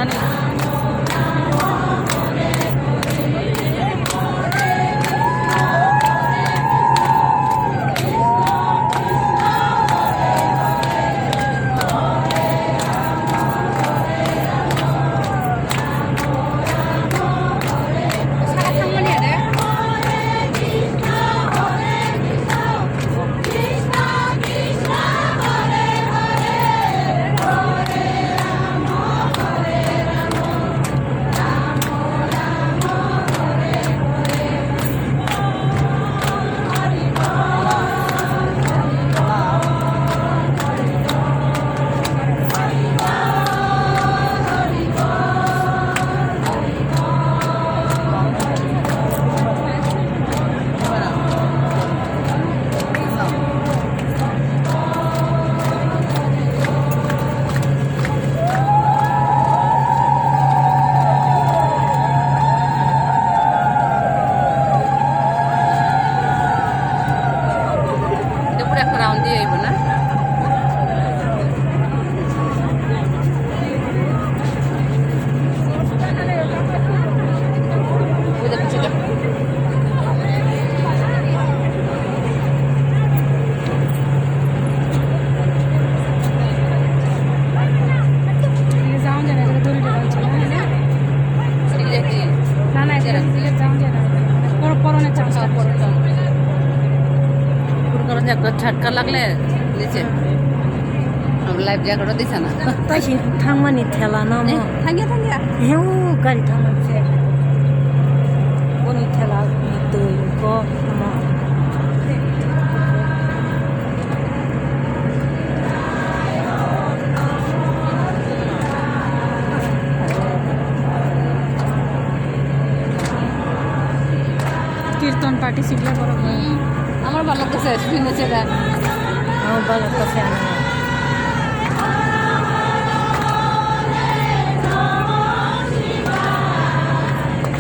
জানি দিয়ে আইব না একটা ঝটকা লাগলে দিছে লাইফ জ্যাকেটও দিছে না তাই থামানি ঠেলা নাম থাঙ্গিয়া থাঙ্গিয়া হেউ গাড়ি থামাচ্ছে কোনি ঠেলা তুই গো কীর্তন পার্টি সিগলা বড় আমার ভালো লাগতেছে শুনেছে আমার ভালো লাগতেছে